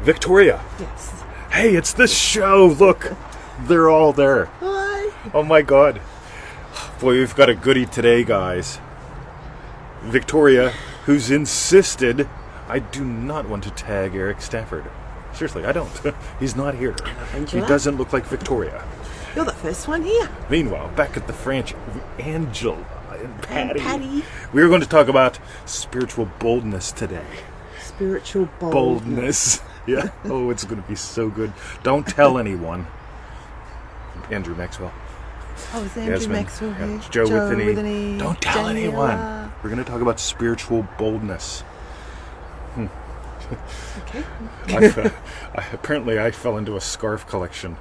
Victoria. Yes. Hey, it's the show. Look, they're all there. Hi. Oh my God. Boy, we've got a goodie today, guys. Victoria, who's insisted I do not want to tag Eric Stafford. Seriously, I don't. He's not here. He doesn't look like Victoria. You're the first one here. Meanwhile, back at the French, Angela and Patty. We are going to talk about spiritual boldness today. Spiritual Boldness. Yeah. Oh, it's going to be so good. Don't tell anyone. Andrew Maxwell. Oh, it's Andrew Maxwell here. Yeah, Joe with an E. Don't tell anyone. We're going to talk about spiritual boldness. Okay. Apparently, I fell into a scarf collection.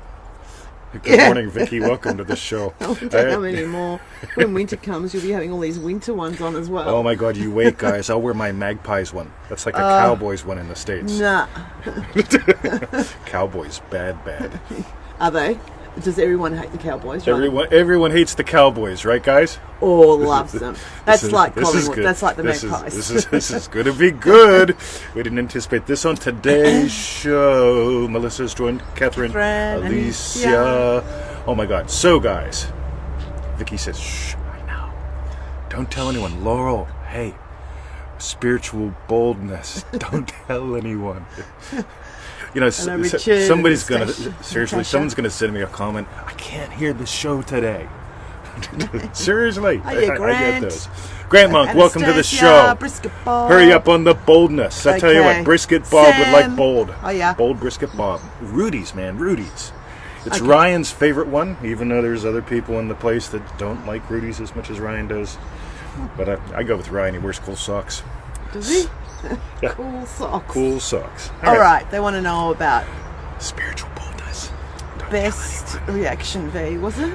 Good morning, Vicky. Welcome to the show. I don't have any more. When winter comes, you'll be having all these winter ones on as well. Oh my God, you wait, guys. I'll wear my Magpies one. That's like a Cowboys one in the States. Nah. Cowboys, bad. Are they? Does everyone hate the Cowboys? Right? Everyone hates the Cowboys, right, guys? Or loves them. That's like Collingwood. That's like the Magpies. This is going to be good. We didn't anticipate this on today's show. Melissa's joined. Catherine, Alicia. Oh my God. So, guys, Vicky says, shh, right now. Don't tell anyone. Laurel, hey, spiritual boldness. Don't tell anyone. You know, somebody's going to, seriously, someone's going to send me a comment. I can't hear the show today. Seriously. I get those. Grant Monk, welcome to the show. Brisket Bob. Hurry up on the boldness. I tell you what, Brisket Bob would like bold. Oh, yeah. Bold Brisket Bob. Rudy's, man, Rudy's. It's Ryan's favorite one, even though there's other people in the place that don't like Rudy's as much as Ryan does. But I go with Ryan. He wears cool socks. Does he? Yeah. Cool socks. Cool socks. All right. They want to know about spiritual boldness. Best reaction V, was it?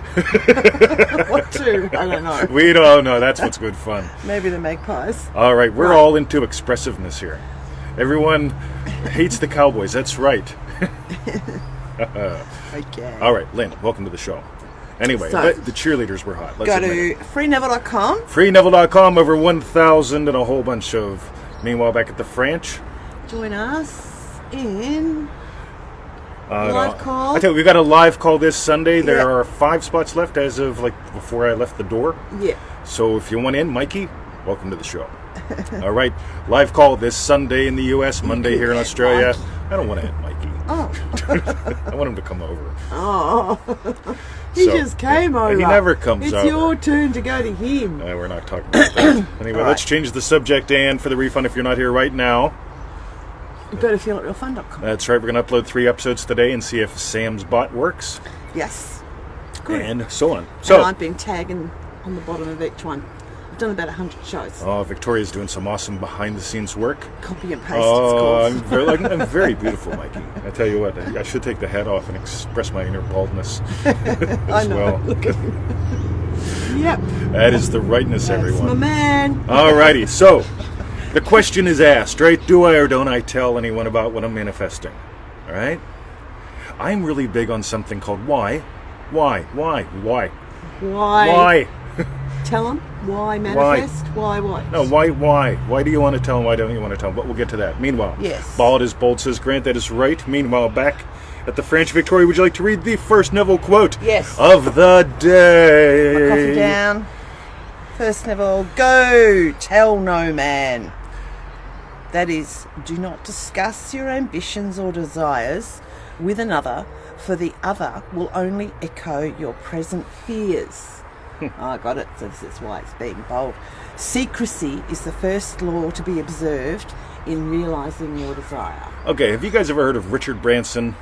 What two? I don't know. We don't know. That's what's good fun. Maybe the Magpies. All right. We're all into expressiveness here. Everyone hates the Cowboys. That's right. Okay. All right, Lynn, welcome to the show. Anyway, So, the cheerleaders were hot. Go to freeneville.com. Freeneville.com, over 1,000 and a whole bunch of. Meanwhile, back at the French. Join us in live call. I tell you, we got a live call this Sunday. There Yeah. are 5 spots left as of before I left the door. Yeah. So if you want in, Mikey, welcome to the show. All right, live call this Sunday in the U.S., Monday here in Australia. I don't want to hit Mikey. Oh. I want him to come over. Oh. He just came over. He never comes over. It's your turn to go to him. We're not talking about that. Anyway, let's change the subject, Dan, for the refund if you're not here right now. You go to feelitrealfun.com. That's right. We're going to upload 3 episodes today and see if Sam's bot works. Yes. Good. And so on. And I've been tagging on the bottom of each one. I've done about 100 shows. Oh, Victoria's doing some awesome behind-the-scenes work. Copy and paste, it's called. I'm very beautiful, Mikey. I tell you what, I should take the hat off and express my inner baldness I know. well. Look at him. Yep. That is the rightness, everyone. That's my man. Alrighty, so the question is asked, right? Do I or don't I tell anyone about what I'm manifesting? All right? I'm really big on something called why. Why? Tell them. Why manifest? Why what? No, why? Why do you want to tell them? Why don't you want to tell them? But we'll get to that. Meanwhile, yes. Bald is bold, says Grant. That is right. Meanwhile, back at the French, Victoria, would you like to read the first Neville quote of the day? My coffee down. First Neville, go tell no man. That is, do not discuss your ambitions or desires with another, for the other will only echo your present fears. I got it. So this is why it's being bold. Secrecy is the first law to be observed in realising your desire. Okay, have you guys ever heard of Richard Branson?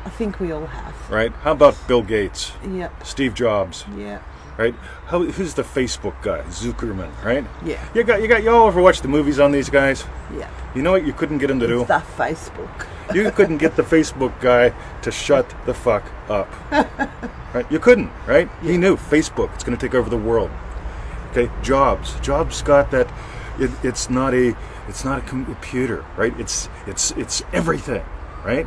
I think we all have. Right. How about Bill Gates? Yep. Steve Jobs? Yeah. Right. Who's the Facebook guy? Zuckerman, right? Yeah. Y'all ever watch the movies on these guys? Yeah. You know what you couldn't get him to do? It's the Facebook. You couldn't get the Facebook guy to shut the fuck up. Right? You couldn't, right? Yeah. He knew Facebook, it's going to take over the world. Okay, Jobs got that. It's not a computer, right? It's everything, right?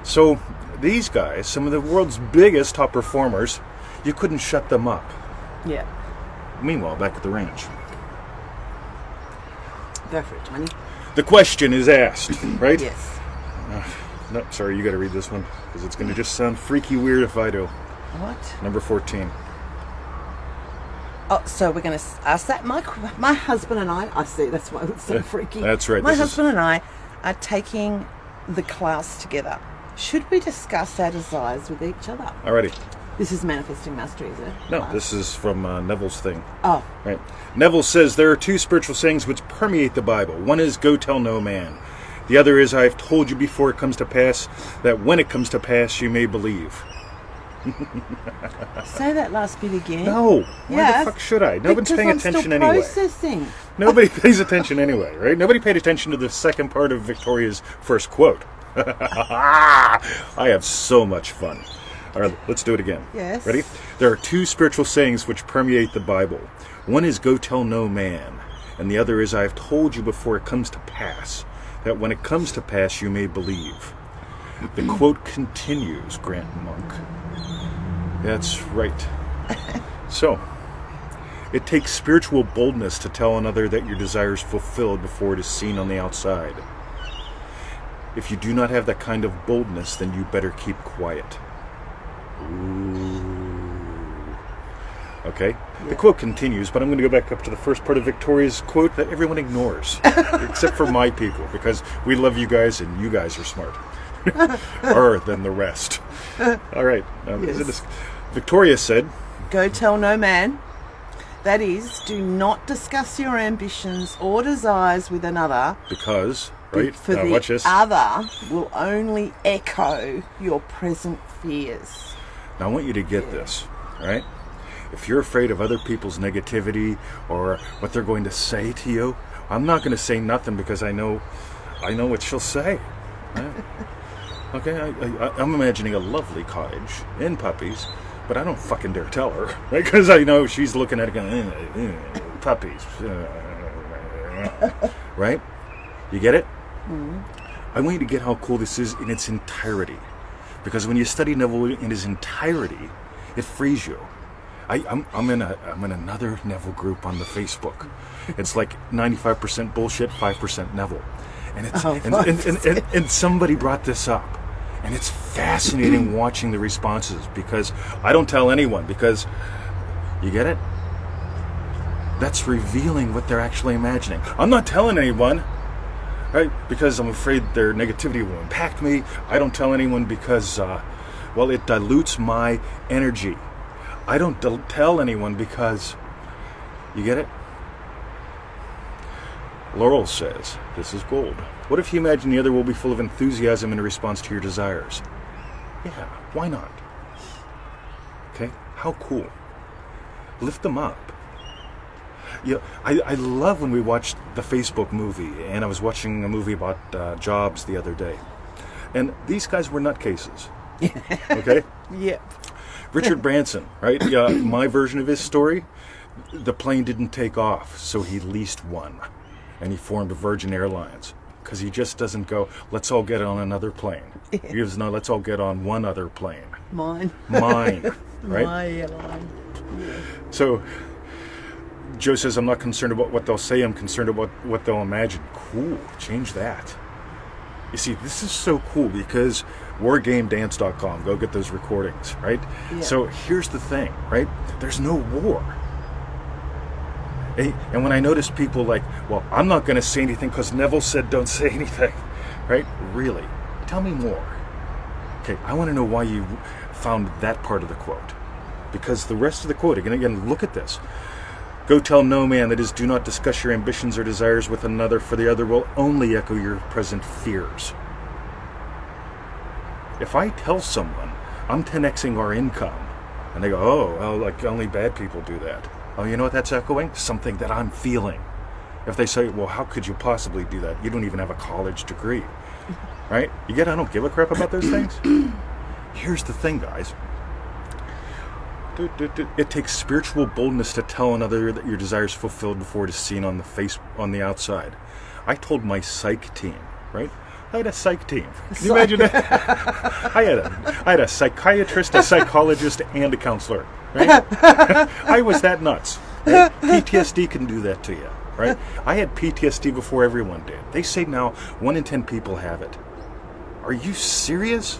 So these guys, some of the world's biggest top performers, you couldn't shut them up. Yeah. Meanwhile, back at the ranch. Go for it, Tony. The question is asked, right? Yes. No, sorry, you got to read this one because it's going to just sound freaky weird if I do. What? Number 14. Oh, so we're going to ask that. My husband and I see, that's why it's so freaky. That's right. My husband and I are taking the class together. Should we discuss our desires with each other? Alrighty. This is Manifesting Mastery, is it? No, this is from Neville's thing. Oh. Right. Neville says there are two spiritual sayings which permeate the Bible. One is, go tell no man. The other is, I've told you before it comes to pass, that when it comes to pass, you may believe. Say that last bit again. No. Why the fuck should I? Nobody's paying attention anyway. Processing. Nobody pays attention anyway, right? Nobody paid attention to the second part of Victoria's first quote. I have so much fun. All right, let's do it again. Yes. Ready? There are two spiritual sayings which permeate the Bible. One is, go tell no man. And the other is, I have told you before it comes to pass, that when it comes to pass, you may believe. The quote continues, Grant Monk. That's right. So, it takes spiritual boldness to tell another that your desire is fulfilled before it is seen on the outside. If you do not have that kind of boldness, then you better keep quiet. Ooh. Okay? Yeah. The quote continues, but I'm going to go back up to the first part of Victoria's quote that everyone ignores. Except for my people, because we love you guys and you guys are smart. Or than the rest. All right. Yes. Victoria said, go tell no man. That is, do not discuss your ambitions or desires with another. Because, right? For the watch this. other will only echo your present fears. Now I want you to get this, right? If you're afraid of other people's negativity or what they're going to say to you, I'm not going to say nothing because I know what she'll say. Right? Okay, I'm imagining a lovely cottage and puppies, but I don't fucking dare tell her, right? Because I know she's looking at it going, puppies, right? You get it? Mm-hmm. I want you to get how cool this is in its entirety. Because when you study Neville in his entirety, it frees you. I'm in another Neville group on the Facebook. It's like 95% bullshit, 5% Neville, and it's and somebody brought this up, and it's fascinating watching the responses because I don't tell anyone because you get it. That's revealing what they're actually imagining. I'm not telling anyone. Right? Because I'm afraid their negativity will impact me. I don't tell anyone because, it dilutes my energy. I don't tell anyone because, you get it? Laurel says, this is gold. What if you imagine the other will be full of enthusiasm in response to your desires? Yeah, why not? Okay, how cool. Lift them up. Yeah, I love when we watched the Facebook movie, and I was watching a movie about jobs the other day. And these guys were nutcases. Okay? Yeah. Richard Branson, right? My version of his story, the plane didn't take off, so he leased one. And he formed Virgin Airlines. Because he just doesn't go, let's all get on another plane. He goes, no, let's all get on one other plane. Mine, right? My airline. Yeah. So Joe says, I'm not concerned about what they'll say, I'm concerned about what they'll imagine. Cool, change that. You see, this is so cool because wargamedance.com, go get those recordings, right? Yeah. So here's the thing, right? There's no war. And when I notice people like, well, I'm not going to say anything because Neville said don't say anything, right? Really? Tell me more. Okay, I want to know why you found that part of the quote. Because the rest of the quote, again, look at this. Go tell no man, that is, do not discuss your ambitions or desires with another, for the other will only echo your present fears. If I tell someone I'm 10xing our income, and they go, oh, well, like only bad people do that. Oh, you know what that's echoing? Something that I'm feeling. If they say, well, how could you possibly do that? You don't even have a college degree. Right? You get, I don't give a crap about those things. Here's the thing, guys. It takes spiritual boldness to tell another that your desire is fulfilled before it is seen on the outside. I told my psych team, right? I had a psych team. Can you imagine that? I had a psychiatrist, a psychologist, and a counselor. Right? I was that nuts. Right? PTSD can do that to you. Right? I had PTSD before everyone did. They say now 1 in 10 people have it. Are you serious?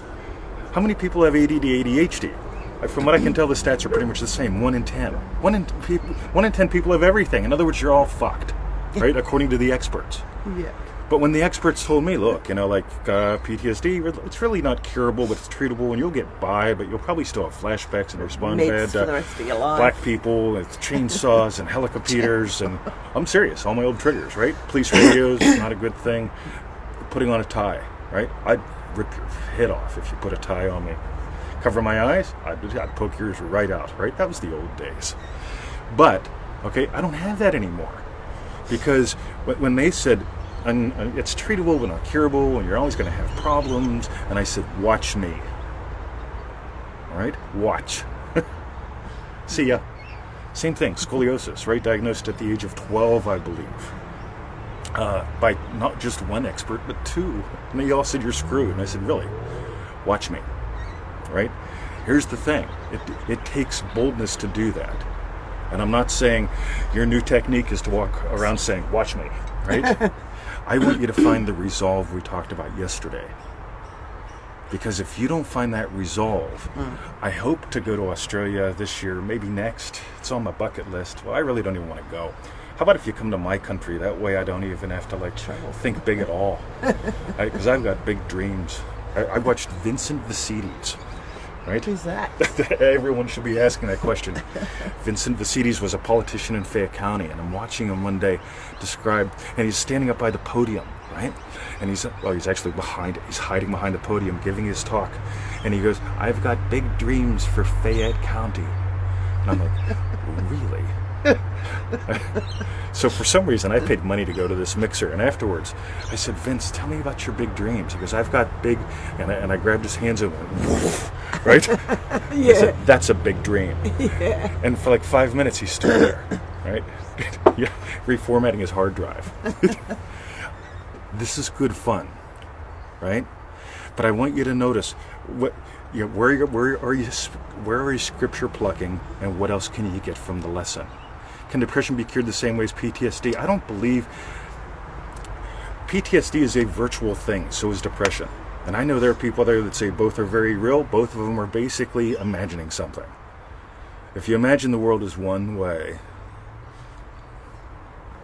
How many people have ADD, ADHD? From what I can tell, the stats are pretty much the same. 1 in 10. 1 in 10 people have everything. In other words, you're all fucked, right? According to the experts. Yeah. But when the experts told me, look, PTSD, it's really not curable, but it's treatable, and you'll get by, but you'll probably still have flashbacks and respond bad for the rest of your life. Black people with chainsaws and helicopters, and I'm serious, all my old triggers, right? Police radios, not a good thing. Putting on a tie, right? I'd rip your head off if you put a tie on me. Cover my eyes, I'd poke yours right out, right? That was the old days. But, okay, I don't have that anymore. Because when they said, it's treatable but not curable, and you're always going to have problems, and I said, watch me. All right? Watch. See ya. Same thing, scoliosis, right? Diagnosed at the age of 12, I believe. By not just one expert, but 2. And they all said, you're screwed. And I said, really? Watch me. Right? Here's the thing. It takes boldness to do that. And I'm not saying your new technique is to walk around saying, watch me. Right? I want you to find the resolve we talked about yesterday. Because if you don't find that resolve, I hope to go to Australia this year, maybe next. It's on my bucket list. Well, I really don't even want to go. How about if you come to my country? That way I don't even have to think big at all. Because I've got big dreams. I watched Vincent Vicites. Right? Who's that? Everyone should be asking that question. Vincent Vicites was a politician in Fayette County, and I'm watching him one day describe, and he's standing up by the podium, right? And he's actually he's hiding behind the podium giving his talk, and he goes, I've got big dreams for Fayette County. And I'm like, really? So for some reason I paid money to go to this mixer, and afterwards I said, Vince, tell me about your big dreams. He goes, I've got big, and I grabbed his hands and went, woof, right? Yeah. I said, that's a big dream. Yeah. And for like 5 minutes he stood there, right? Yeah, reformatting his hard drive. This is good fun, right? But I want you to notice where are you scripture plucking, and what else can you get from the lesson? Can depression be cured the same way as PTSD? I don't believe PTSD is a virtual thing, so is depression. And I know there are people there that say both are very real. Both of them are basically imagining something. If you imagine the world as one way,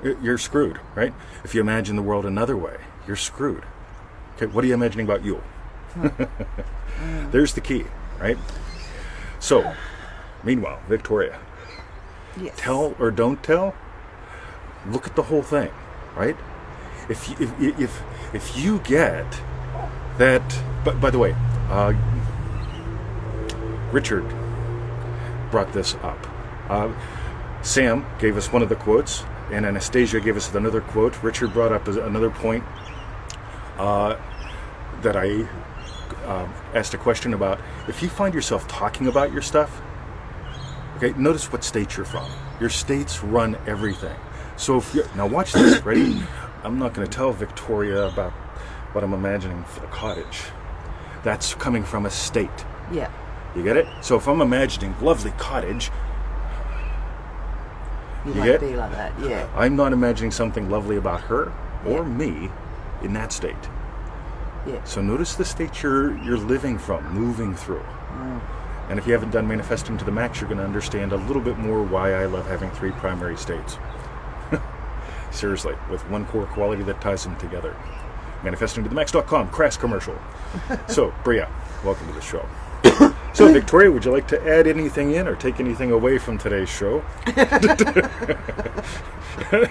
you're screwed, right? If you imagine the world another way, you're screwed. Okay, what are you imagining about you? There's the key, right? So, meanwhile, Victoria, yes. Tell or don't tell, look at the whole thing, right? If you get that, but by the way, Richard brought this up. Sam gave us one of the quotes, and Anastasia gave us another quote. Richard brought up another point that I asked a question about. If you find yourself talking about your stuff, okay, notice what state you're from. Your states run everything. So if you now watch this, ready? I'm not going to tell Victoria about what I'm imagining for the cottage. That's coming from a state. Yeah. You get it? So if I'm imagining lovely cottage, you might be like that, yeah. I'm not imagining something lovely about her or me in that state. Yeah. So notice the state you're living from, moving through. And if you haven't done Manifesting to the Max, you're going to understand a little bit more why I love having 3 primary states. Seriously, with one core quality that ties them together. ManifestingToTheMax.com, crass commercial. So, Bria, welcome to the show. So, Victoria, would you like to add anything in or take anything away from today's show?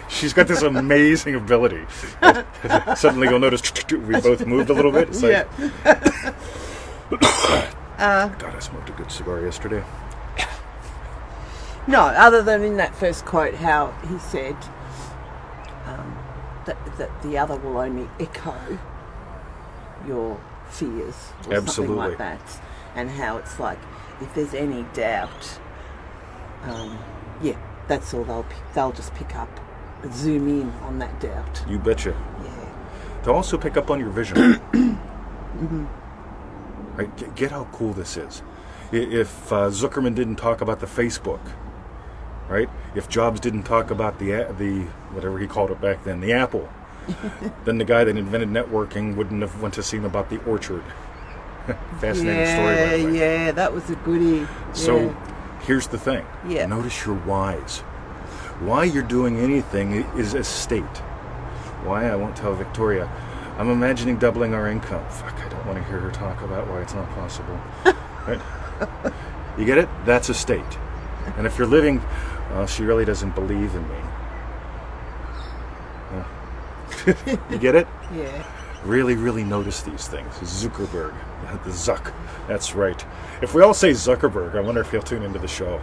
She's got this amazing ability. Suddenly you'll notice we both moved a little bit. It's like, God, I smoked a good cigar yesterday. No, other than in that first quote, how he said that the other will only echo your fears or Absolutely. something like that, and how it's like if there's any doubt, that's all they'll just pick up, zoom in on that doubt. You betcha. Yeah. To also pick up on your vision. Mm-hmm. Right? Get how cool this is. If Zuckerman didn't talk about the Facebook, right? If Jobs didn't talk about the whatever he called it back then, the Apple, then the guy that invented networking wouldn't have went to see him about the orchard. Fascinating story, by the way. Yeah, that was a goodie. So, here's the thing. Yeah. Notice your whys. Why you're doing anything is a state. Why? I won't tell Victoria. I'm imagining doubling our income. Fuck, I don't want to hear her talk about why it's not possible. Right? You get it? That's a state. And if you're living, well, she really doesn't believe in me. You get it? Yeah. Really, really notice these things. Zuckerberg. The Zuck. That's right. If we all say Zuckerberg, I wonder if he'll tune into the show.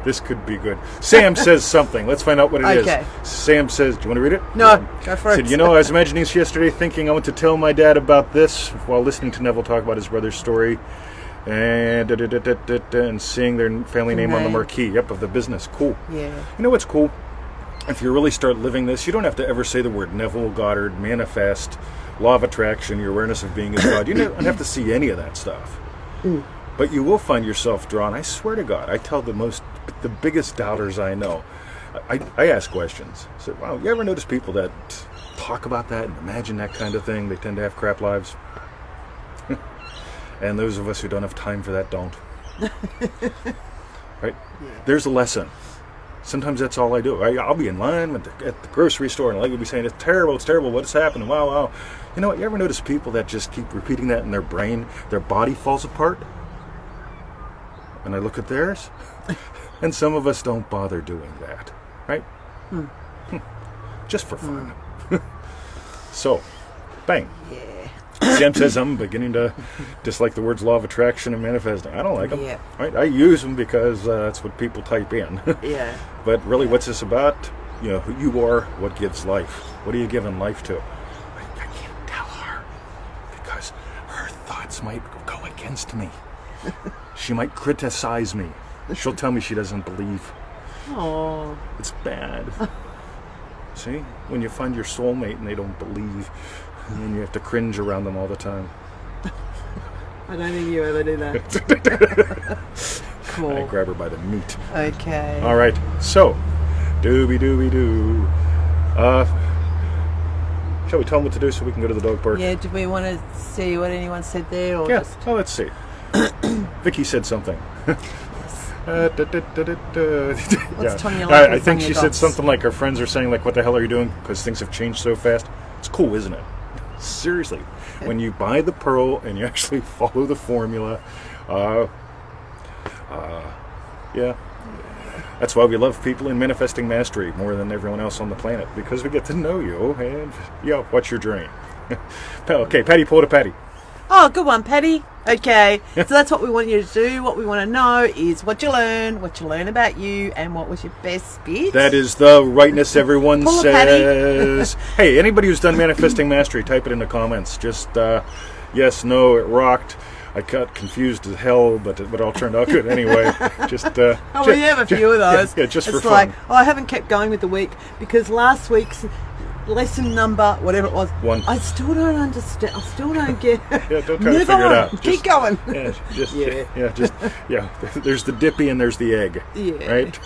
This could be good. Sam says something. Let's find out what it is. Sam says, do you want to read it? No, go for it. Said, I was imagining this yesterday thinking I went to tell my dad about this while listening to Neville talk about his brother's story and seeing their family name on the marquee. Of the business. Cool. Yeah. You know what's cool? If you really start living this, you don't have to ever say the word Neville Goddard, manifest, law of attraction, your awareness of being as God. You don't have to see any of that stuff. But you will find yourself drawn. I swear to God, I tell the biggest doubters I know. I ask questions. I say, wow, you ever notice people that talk about that and imagine that kind of thing? They tend to have crap lives. And those of us who don't have time for that don't. Right? Yeah. There's a lesson. Sometimes that's all I do. I'll be in line at the grocery store and I'll be saying, it's terrible, what's happening, wow. You know what, you ever notice people that just keep repeating that in their brain, their body falls apart? And I look at theirs, and some of us don't bother doing that, right? Just for fun. So, bang. Yeah. Sam says, I'm beginning to dislike the words law of attraction and manifesting. I don't like them. Yeah. Right? I use them because that's what people type in. Yeah. But really, what's this about? Who you are, what gives life. What are you giving life to? I can't tell her because her thoughts might go against me. She might criticize me. She'll tell me she doesn't believe. Oh. It's bad. See? When you find your soulmate and they don't believe, and then you have to cringe around them all the time. I don't think you ever do that. Cool. I grab her by the meat. Okay. All right. So, dooby-doo. Shall we tell them what to do so we can go to the dog park? Yeah, do we want to see what anyone said there? Or Yeah. just... Oh, let's see. Vicky said something. What's Tonya like? I think she said something like, our friends are saying, like, what the hell are you doing? Because things have changed so fast. It's cool, isn't it? Seriously. When you buy the pearl and you actually follow the formula, yeah. That's why we love people in Manifesting Mastery more than everyone else on the planet, because we get to know you and, what's your journey? Okay, Patty pulled a Patty. Oh, good one, Patty. Okay, so that's what we want you to do. What we want to know is what you learn about you, and what was your best bit. That is the rightness everyone Pull says. Hey, anybody who's done Manifesting Mastery, type it in the comments. Just, yes, no, it rocked. I got confused as hell, but it all turned out good anyway. We have a few of those. Yeah, just for it's fun. Like, I haven't kept going with the week because last week's lesson number, whatever it was, 1. I still don't understand. I still don't get. Yeah, don't try to figure it out. Keep going. There's the dippy and there's the egg. Yeah. Right?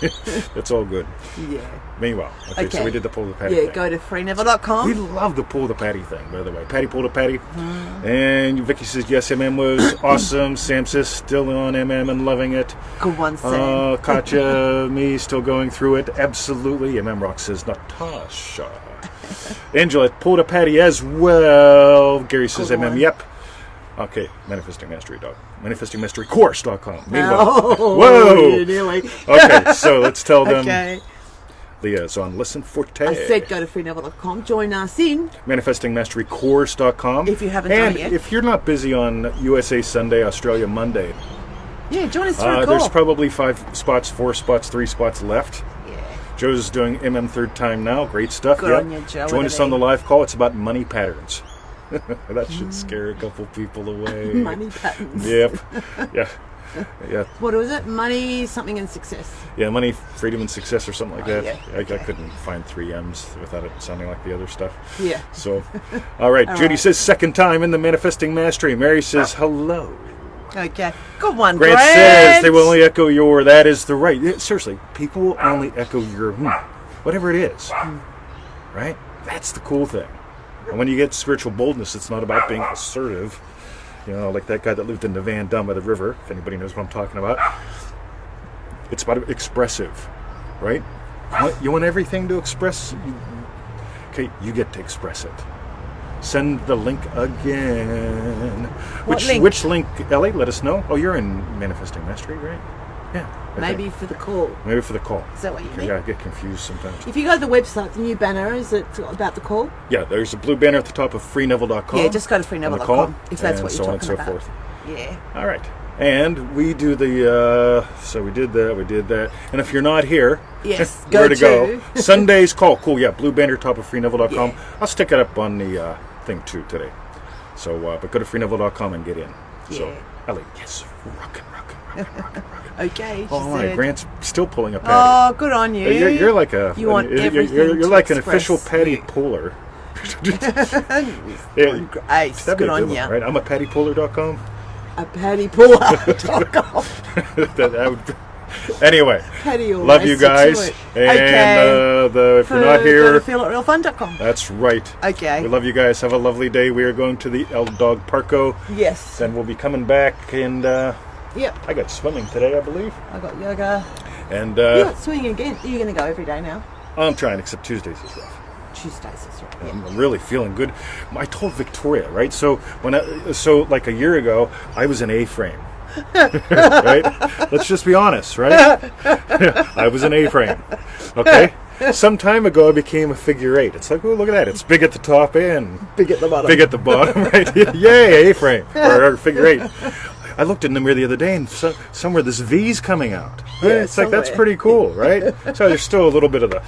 That's all good. Yeah. Meanwhile, okay, so we did the pull the patty thing. Go to freeneville.com. We love the pull the patty thing, by the way. Patty pulled a patty. And Vicky says, yes, MM was awesome. Sam says, still on MM and loving it. Good one, Sam. Katya, me, still going through it. Absolutely. MM Rock says, Natasha. Angela pulled a patty as well. Gary says, MM, yep. Okay, Manifesting Mastery, dog. ManifestingMasteryCourse.com. Meanwhile, whoa! Nearly. Okay, so let's tell them. Okay. Leah's on Listen Forte. I said go to freeneville.com. Join us in ManifestingMasteryCourse.com. if you haven't done it yet. And if you're not busy on USA Sunday, Australia Monday, join us through a call. there's probably 4 spots, 3 spots left. Yeah. Joe's doing MM third time now. Great stuff. Good on you, Joe. Join us on the live call. It's about money patterns. That should scare a couple people away. Money patterns. Yep. Yeah. What was it? Money, something, and success. Yeah, money, freedom, and success, or something like that. Yeah. I couldn't find 3 M's without it sounding like the other stuff. Yeah. So, all right. Judy says second time in the Manifesting Mastery. Mary says hello. Okay. Good one, Grant says they will only echo your. That is the right. Seriously, people will only echo your. whatever it is, right? That's the cool thing. And when you get spiritual boldness, it's not about being assertive, like that guy that lived in the van down by the river, if anybody knows what I'm talking about. It's about expressive, right? You want everything to express? Okay, you get to express it. Send the link again. Which link, Ellie? Let us know. Oh, you're in Manifesting Mastery, right? Yeah. Maybe for the call. Maybe for the call. Is that what you mean? Yeah, I get confused sometimes. If you go to the website, the new banner, is it about the call? Yeah, there's a blue banner at the top of freeneville.com. Yeah, just go to freeneville.com if that's what you're talking about. And so on and so forth. Yeah. All right. And we do so we did that. And if you're not here, yes, where to go? Sunday's call. Cool, yeah, blue banner, top of freeneville.com. Yeah. I'll stick it up on the thing too today. So, but go to freeneville.com and get in. Yeah. So, Ellie, yes, rockin'. Okay. Oh my, Grant's still pulling a patty. Oh, good on you. You're like a. You want everything You're like an express. official patty puller. Ace, good on you. Right, I'm a pattypuller.com. A pattypuller.com. that would. Anyway, Patty love you guys. And if you're not here, go to feelitrealfun.com. That's right. Okay. We love you guys. Have a lovely day. We are going to the El Dog Parco. Yes. Then we'll be coming back and. Yep. I got swimming today, I believe. I got yoga. And you got swimming again. Are you going to go every day now? I'm trying, except Tuesdays is rough. Tuesdays is rough. Yeah. I'm really feeling good. I told Victoria, right? So like a year ago, I was an A-frame. Right? Let's just be honest, right? I was an A-frame. Okay? Some time ago, I became a figure 8. It's like, oh, look at that. It's big at the top and big at the bottom. Big at the bottom, right? Yay, A-frame or figure 8. I looked in the mirror the other day, and somewhere this V's coming out. Right? Yeah, it's like, that's pretty cool, right? So there's still a little bit of the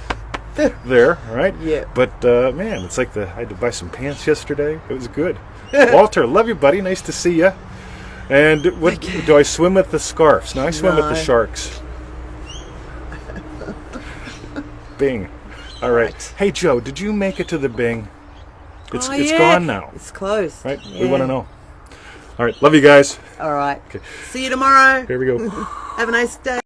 there, right? Yeah. But man, it's like I had to buy some pants yesterday. It was good. Walter, love you, buddy. Nice to see you. And do I swim with the scarfs? No, I swim with the sharks. Bing. All right. Hey, Joe, did you make it to the Bing? It's gone now. It's closed. Right? Yeah. We want to know. All right. Love you guys. All right. Okay. See you tomorrow. Here we go. Have a nice day.